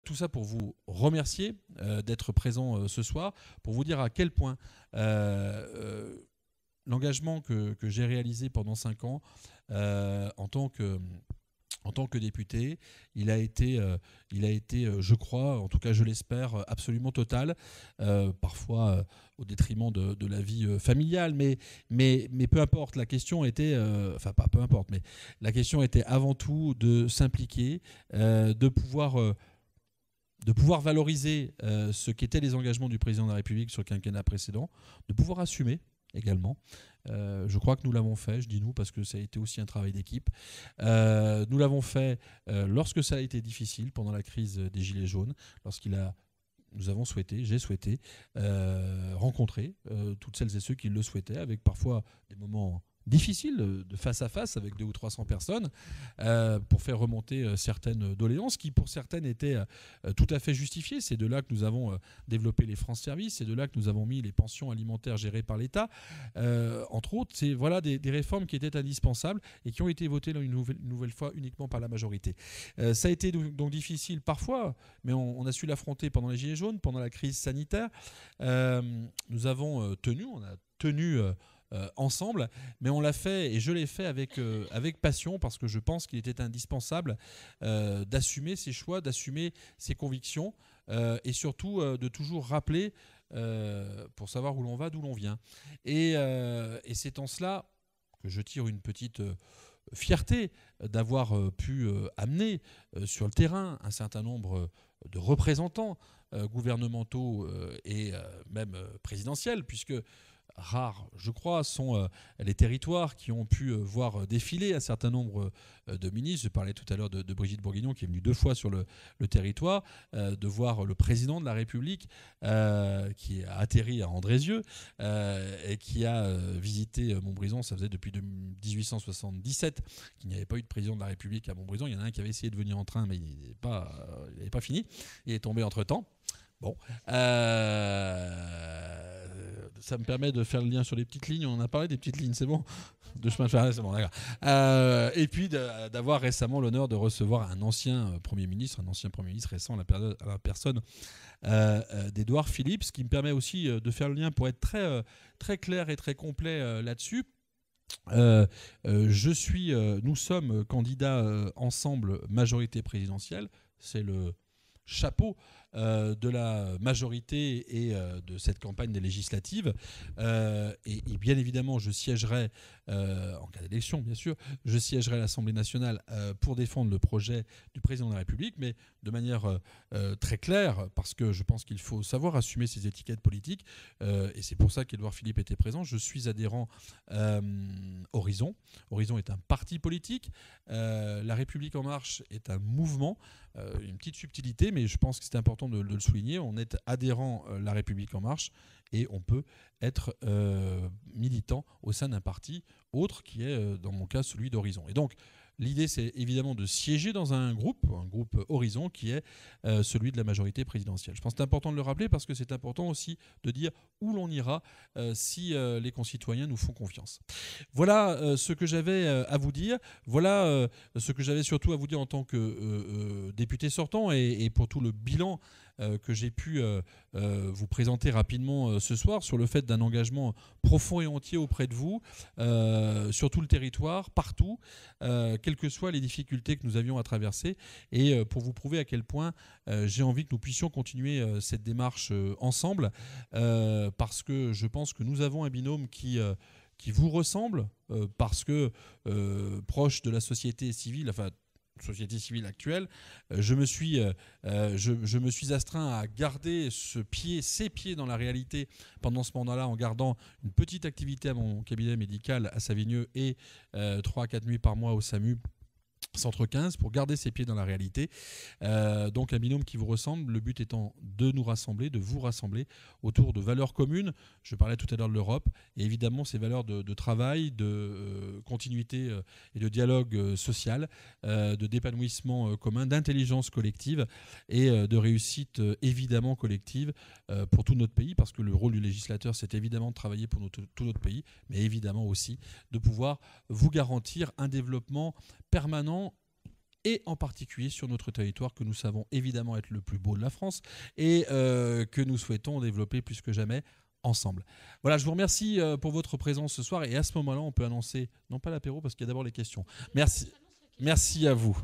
tout ça pour vous remercier d'être présent ce soir, pour vous dire à quel point l'engagement que j'ai réalisé pendant 5 ans en tant que député, il a été, je crois, en tout cas je l'espère, absolument total, parfois au détriment de la vie familiale, mais peu importe, la question était, enfin pas peu importe, mais la question était avant tout de s'impliquer, de pouvoir valoriser ce qu'étaient les engagements du président de la République sur le quinquennat précédent, de pouvoir assumer également. Je crois que nous l'avons fait, je dis nous parce que ça a été aussi un travail d'équipe. Nous l'avons fait lorsque ça a été difficile, pendant la crise des Gilets jaunes, j'ai souhaité rencontrer toutes celles et ceux qui le souhaitaient, avec parfois des moments difficile de face à face avec 200 ou 300 personnes pour faire remonter certaines doléances qui pour certaines étaient tout à fait justifiées. C'est de là que nous avons développé les France Services, c'est de là que nous avons mis les pensions alimentaires gérées par l'État. Entre autres, c'est voilà des réformes qui étaient indispensables et qui ont été votées une nouvelle fois uniquement par la majorité. Ça a été donc difficile parfois, mais on a su l'affronter pendant les Gilets jaunes, pendant la crise sanitaire. Nous avons tenu, on a tenu ensemble, mais on l'a fait et je l'ai fait avec passion parce que je pense qu'il était indispensable d'assumer ses choix, d'assumer ses convictions et surtout de toujours rappeler pour savoir où l'on va, d'où l'on vient. Et c'est en cela que je tire une petite fierté d'avoir pu amener sur le terrain un certain nombre de représentants gouvernementaux et même présidentiels, puisque rares, je crois, sont les territoires qui ont pu voir défiler un certain nombre de ministres. Je parlais tout à l'heure de Brigitte Bourguignon qui est venue 2 fois sur le territoire, de voir le président de la République qui a atterri à Andrézieux et qui a visité Montbrison. Ça faisait depuis 1877 qu'il n'y avait pas eu de président de la République à Montbrison. Il y en a un qui avait essayé de venir en train, mais il n'avait pas fini. Il est tombé entre-temps. Bon, ça me permet de faire le lien sur les petites lignes. On en a parlé des petites lignes, c'est bon. De chemin de fer, c'est bon, d'accord. Et puis d'avoir récemment l'honneur de recevoir un ancien Premier ministre récent, la personne d'Édouard Philippe, ce qui me permet aussi de faire le lien pour être très, très clair et très complet là-dessus. Nous sommes candidats ensemble majorité présidentielle. C'est le chapeau de la majorité et de cette campagne des législatives. Et bien évidemment, je siégerai, en cas d'élection bien sûr, je siégerai à l'Assemblée nationale pour défendre le projet du président de la République, mais de manière très claire, parce que je pense qu'il faut savoir assumer ses étiquettes politiques. Et c'est pour ça qu'Édouard Philippe était présent. Je suis adhérent Horizon. Horizon est un parti politique. La République En Marche est un mouvement. Une petite subtilité, mais je pense que c'est important de le souligner. On est adhérent La République En Marche et on peut être militant au sein d'un parti autre qui est, dans mon cas, celui d'Horizon. Et donc, l'idée, c'est évidemment de siéger dans un groupe Horizon, qui est celui de la majorité présidentielle. Je pense que c'est important de le rappeler parce que c'est important aussi de dire où l'on ira si les concitoyens nous font confiance. Voilà ce que j'avais à vous dire. Voilà ce que j'avais surtout à vous dire en tant que député sortant et pour tout le bilan que j'ai pu vous présenter rapidement ce soir sur le fait d'un engagement profond et entier auprès de vous, sur tout le territoire, partout, quelles que soient les difficultés que nous avions à traverser, et pour vous prouver à quel point j'ai envie que nous puissions continuer cette démarche ensemble, parce que je pense que nous avons un binôme qui vous ressemble, parce que proche de la société civile, enfin société civile actuelle, je me suis astreint à garder ces pieds dans la réalité pendant ce mandat-là, en gardant une petite activité à mon cabinet médical à Savigneux et 3 à 4 nuits par mois au SAMU Centre 15, pour garder ses pieds dans la réalité. Donc un binôme qui vous ressemble, le but étant de nous rassembler, de vous rassembler autour de valeurs communes. Je parlais tout à l'heure de l'Europe, et évidemment ces valeurs de travail, de continuité et de dialogue social, d'épanouissement commun, d'intelligence collective et de réussite évidemment collective pour tout notre pays, parce que le rôle du législateur, c'est évidemment de travailler pour tout notre pays, mais évidemment aussi de pouvoir vous garantir un développement permanent et en particulier sur notre territoire que nous savons évidemment être le plus beau de la France et que nous souhaitons développer plus que jamais ensemble. Voilà, je vous remercie pour votre présence ce soir et à ce moment-là, on peut annoncer, non pas l'apéro parce qu'il y a d'abord les questions. Merci à vous.